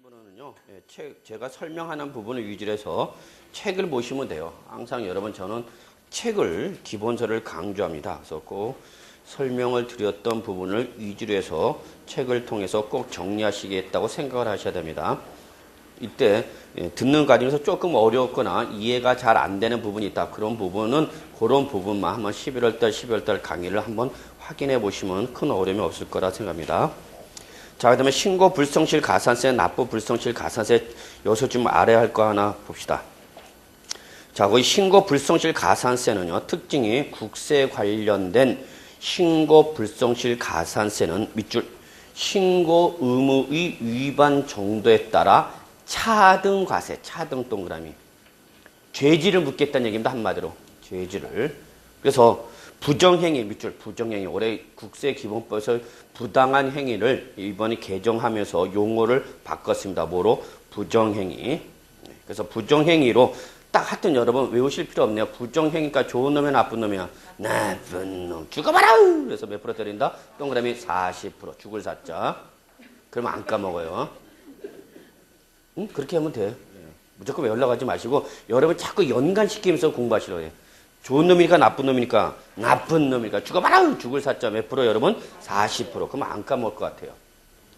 부분은요, 제가 설명하는 부분을 위주로 해서 책을 보시면 돼요. 항상 여러분 저는 책을 기본서를 강조합니다. 그래서 꼭 설명을 드렸던 부분을 위주로 해서 책을 통해서 꼭 정리하시겠다고 생각을 하셔야 됩니다. 이때 듣는 과정에서 조금 어렵거나 이해가 잘 안 되는 부분이 있다. 그런 부분은 그런 부분만 한번 11월달 강의를 한번 확인해 보시면 큰 어려움이 없을 거라 생각합니다. 자, 그 다음에 신고 불성실 가산세, 납부 불성실 가산세, 여기서 좀 알아야 할 거 하나 봅시다. 자, 거기 신고 불성실 가산세는요, 특징이 국세 관련된 신고 불성실 가산세는 밑줄 신고 의무의 위반 정도에 따라 차등 과세, 차등 동그라미. 죄질을 묻겠다는 얘기입니다, 한마디로. 죄질을. 그래서 부정행위, 밑줄 부정행위. 올해 국세기본법에서 부당한 행위를 이번에 개정하면서 용어를 바꿨습니다. 뭐로? 부정행위. 그래서 부정행위로 딱 하여튼 여러분 외우실 필요 없네요. 부정행위가 좋은 놈이야 나쁜 놈이야? 나쁜 놈. 죽어봐라! 그래서 몇 프로 때린다? 동그라미 40%. 죽을 사자. 그러면 안 까먹어요. 응? 그렇게 하면 돼. 무조건 외우려고 하지 마시고 여러분 자꾸 연관시키면서 공부하시려고 해요. 좋은 놈이니까 나쁜 놈이니까 나쁜 놈이니까 죽어봐라! 죽을 사자 몇 프로 여러분? 40%. 그러면 안 까먹을 것 같아요.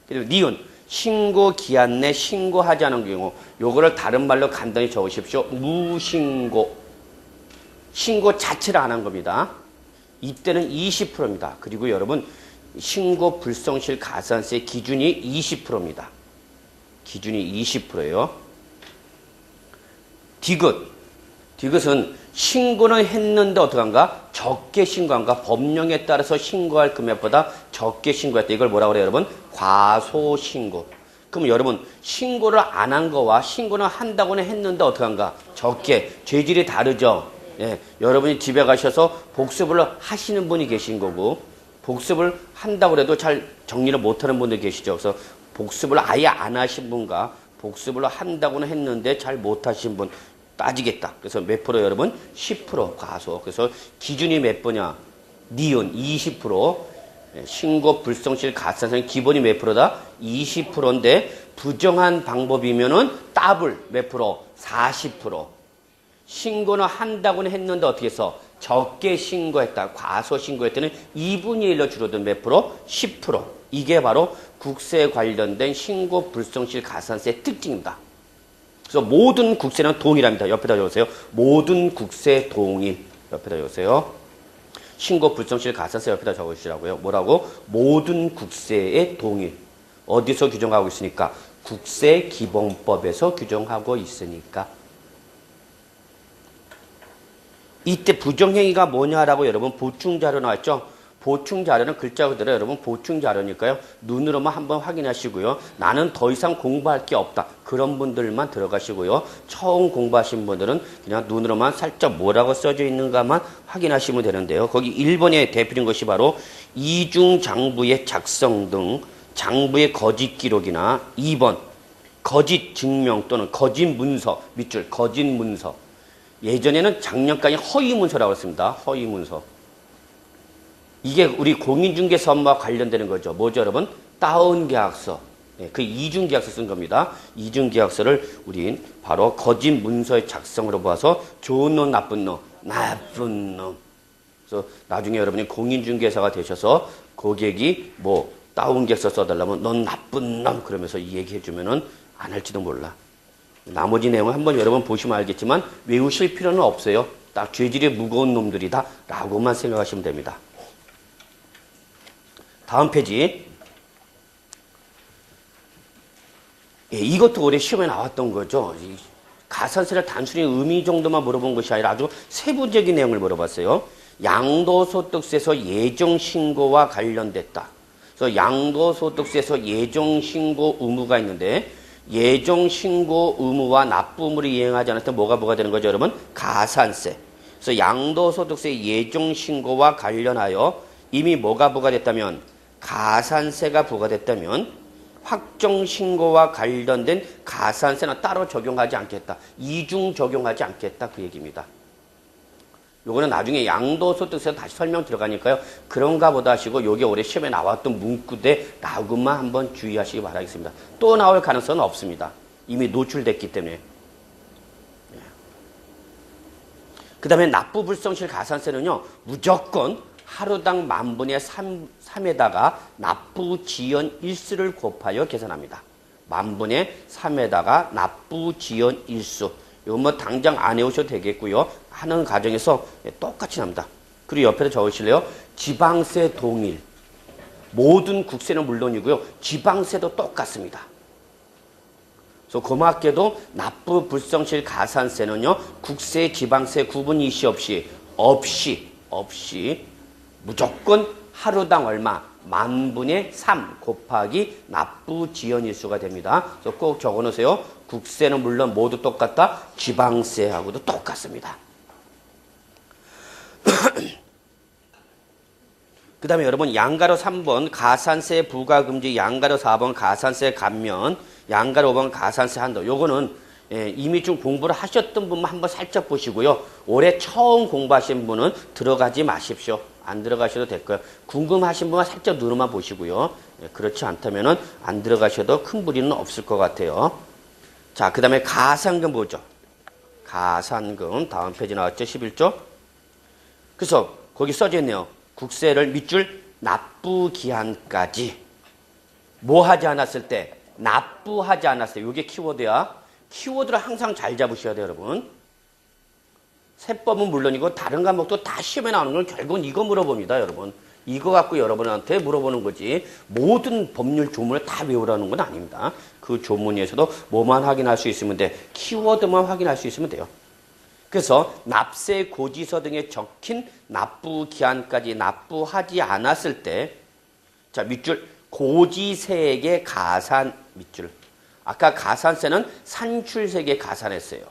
그리고 니은 신고 기한 내 신고하지 않은 경우 요거를 다른 말로 간단히 적으십시오. 무신고. 신고 자체를 안 한 겁니다. 이때는 20%입니다. 그리고 여러분 신고 불성실 가산세 기준이 20%입니다. 기준이 20%예요. 디귿. 디귿은 신고는 했는데 어떡한가? 적게 신고한가? 법령에 따라서 신고할 금액보다 적게 신고했다. 이걸 뭐라고 그래요, 여러분? 과소신고. 그럼 여러분, 신고를 안 한 거와 신고는 한다고는 했는데 어떡한가? 적게. 죄질이 다르죠? 예, 여러분이 집에 가셔서 복습을 하시는 분이 계신 거고, 복습을 한다고 해도 잘 정리를 못하는 분들 계시죠? 그래서 복습을 아예 안 하신 분과 복습을 한다고는 했는데 잘 못하신 분, 따지겠다. 그래서 몇 프로 여러분? 10% 과소. 그래서 기준이 몇 프로냐? 니은 20%. 신고 불성실 가산세 기본이 몇 프로다? 20%인데 부정한 방법이면은 더블 몇 프로? 40%. 신고는 한다고는 했는데 어떻게 해서 적게 신고했다. 과소 신고했더니 2분의 1로 줄어든 몇 프로? 10%. 이게 바로 국세에 관련된 신고 불성실 가산세 특징입니다. 그래서 모든 국세는 동일합니다. 옆에다 적으세요. 모든 국세 동일. 옆에다 적으세요. 신고 불성실 가산세 옆에다 적으시라고요. 뭐라고? 모든 국세의 동일. 어디서 규정하고 있으니까? 국세기본법에서 규정하고 있으니까. 이때 부정행위가 뭐냐라고 여러분 보충자료 나왔죠? 보충자료는 글자 그대로 여러분 보충자료니까요. 눈으로만 한번 확인하시고요. 나는 더 이상 공부할 게 없다. 그런 분들만 들어가시고요. 처음 공부하신 분들은 그냥 눈으로만 살짝 뭐라고 써져 있는가만 확인하시면 되는데요. 거기 1번에 대표된 것이 바로 이중장부의 작성 등 장부의 거짓 기록이나 2번 거짓 증명 또는 거짓 문서, 밑줄 거짓 문서. 예전에는 작년까지 허위 문서라고 했습니다. 허위 문서. 이게 우리 공인중개사 업무와 관련되는 거죠. 뭐죠, 여러분? 다운계약서. 그 이중계약서 쓴 겁니다. 이중계약서를 우린 바로 거짓 문서의 작성으로 봐서 좋은 놈, 나쁜 놈, 나쁜 놈. 그래서 나중에 여러분이 공인중개사가 되셔서 고객이 뭐 다운계약서 써달라면 넌 나쁜 놈 그러면서 이 얘기해주면은 안 할지도 몰라. 나머지 내용은 한번 여러분 보시면 알겠지만 외우실 필요는 없어요. 딱 죄질이 무거운 놈들이다 라고만 생각하시면 됩니다. 다음 페이지. 예, 이것도 올해 시험에 나왔던 거죠. 가산세를 단순히 의미 정도만 물어본 것이 아니라 아주 세부적인 내용을 물어봤어요. 양도소득세에서 예정신고와 관련됐다. 그래서 양도소득세에서 예정신고 의무가 있는데 예정신고 의무와 납부 의무를 이행하지 않을 때 뭐가 되는 거죠, 여러분? 가산세. 그래서 양도소득세 예정신고와 관련하여 이미 뭐가 부과됐다면 가산세가 부과됐다면 확정신고와 관련된 가산세는 따로 적용하지 않겠다. 이중 적용하지 않겠다. 그 얘기입니다. 요거는 나중에 양도소득세에서 다시 설명 들어가니까요. 그런가 보다 하시고 요게 올해 시험에 나왔던 문구대 나오고만 한번 주의하시기 바라겠습니다. 또 나올 가능성은 없습니다. 이미 노출됐기 때문에. 그 다음에 납부불성실 가산세는요. 무조건 하루당 10,000분의 3에다가 납부지연 일수를 곱하여 계산합니다. 10,000분의 3에다가 납부지연 일수. 이거 뭐 당장 안 해오셔도 되겠고요. 하는 과정에서 똑같이 납니다. 그리고 옆에다 적으실래요? 지방세 동일. 모든 국세는 물론이고요. 지방세도 똑같습니다. 그래서 고맙게도 납부불성실 가산세는요. 국세, 지방세 구분 이시 없이 무조건 하루당 얼마? 10,000분의 3 곱하기 납부지연일수가 됩니다. 그래서 꼭 적어놓으세요. 국세는 물론 모두 똑같다. 지방세하고도 똑같습니다. 그 다음에 여러분 양가로 3번 가산세 부과금지, 양가로 4번 가산세 감면, 양가로 5번 가산세 한도. 요거는 이미 좀 공부를 하셨던 분만 한번 살짝 보시고요. 올해 처음 공부하신 분은 들어가지 마십시오. 안 들어가셔도 될 거예요. 궁금하신 분은 살짝 눈으로만 보시고요. 그렇지 않다면 안 들어가셔도 큰 무리는 없을 것 같아요. 자, 그 다음에 가산금 보죠. 가산금 다음 페이지 나왔죠. 11조. 그래서 거기 써져 있네요. 국세를 밑줄 납부기한까지 뭐 하지 않았을 때? 납부하지 않았을 때. 이게 키워드야. 키워드를 항상 잘 잡으셔야 돼요, 여러분. 세법은 물론이고 다른 과목도 다 시험에 나오는 건 결국은 이거 물어봅니다, 여러분. 이거 갖고 여러분한테 물어보는 거지 모든 법률 조문을 다 외우라는 건 아닙니다. 그 조문에서도 뭐만 확인할 수 있으면 돼. 키워드만 확인할 수 있으면 돼요. 그래서 납세 고지서 등에 적힌 납부 기한까지 납부하지 않았을 때, 자, 밑줄 고지세액의 가산 밑줄. 아까 가산세는 산출세액에 가산했어요.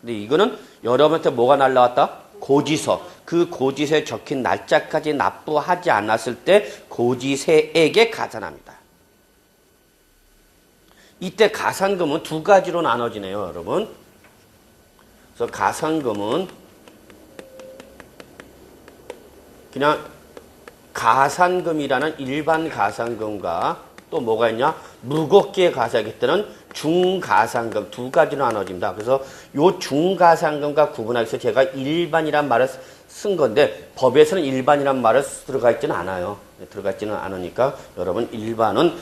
근데 이거는 여러분한테 뭐가 날라왔다? 고지서. 그 고지서에 적힌 날짜까지 납부하지 않았을 때 고지세액에 가산합니다. 이때 가산금은 두 가지로 나눠지네요, 여러분. 그래서 가산금은 그냥 가산금이라는 일반 가산금과 또 뭐가 있냐? 무겁게 가산하기 때는 중가산금 두 가지로 나눠집니다. 그래서 요 중가산금과 구분하기 위해서 제가 일반이란 말을 쓴 건데 법에서는 일반이란 말을 들어가 있지는 않아요. 들어가 있지는 않으니까 여러분 일반은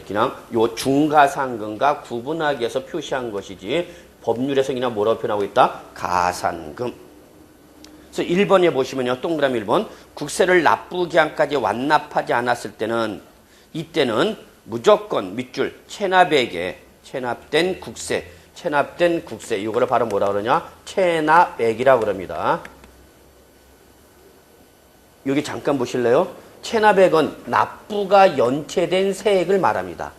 그냥 요 중가산금과 구분하기 위해서 표시한 것이지 법률에서 그냥 뭐라고 표현하고 있다? 가산금. 그래서 1번에 보시면요. 동그라미 1번. 국세를 납부기한까지 완납하지 않았을 때는 이때는 무조건 밑줄 체납액에 체납된 국세 이거를 바로 뭐라 그러냐? 체납액이라고 그럽니다. 여기 잠깐 보실래요? 체납액은 납부가 연체된 세액을 말합니다.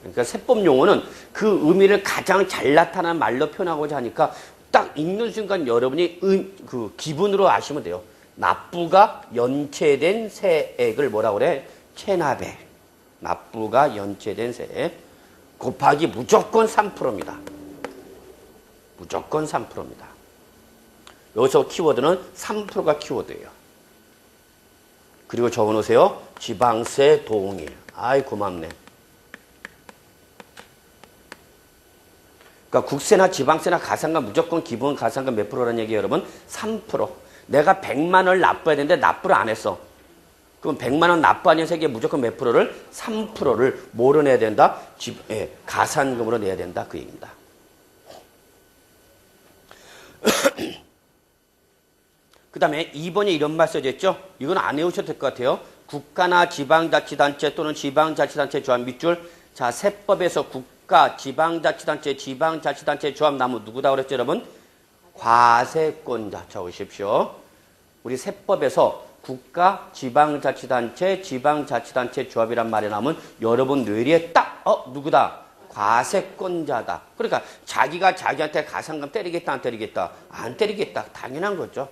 그러니까 세법 용어는 그 의미를 가장 잘 나타나는 말로 표현하고자 하니까 딱 읽는 순간 여러분이 그 기분으로 아시면 돼요. 납부가 연체된 세액을 뭐라 그래? 체납액. 납부가 연체된 세액 곱하기 무조건 3%입니다. 무조건 3%입니다. 여기서 키워드는 3%가 키워드예요. 그리고 적어놓으세요. 지방세 동일. 아이 고맙네. 그러니까 국세나 지방세나 가산금 무조건 기본 가산금 몇 프로라는 얘기예요, 여러분? 3%. 내가 100만 원을 납부해야 되는데 납부를 안 했어. 그럼 100만 원 납부하는 세액에 무조건 몇 프로를? 3%를 뭐로 내야 된다? 가산금으로 내야 된다. 그 얘기입니다. 그 다음에 2번에 이런 말 써져 있죠? 이건 안 외우셔도 될 것 같아요. 국가나 지방자치단체 또는 지방자치단체 조합 밑줄. 자, 세법에서 국가, 지방자치단체 조합 나무 누구다 그랬죠, 여러분? 과세권자. 적으십시오. 우리 세법에서 국가, 지방자치단체, 지방자치단체 조합이란 말이 나오면 여러분 뇌리에 딱 누구다? 과세권자다. 그러니까 자기가 자기한테 가산금 때리겠다 안 때리겠다? 안 때리겠다. 당연한 거죠.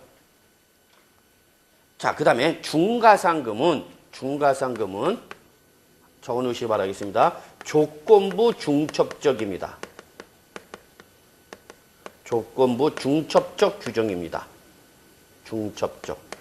자, 그 다음에 중가산금은 적어놓으시기 바라겠습니다. 조건부 중첩적입니다. 조건부 중첩적 규정입니다. 중접촉.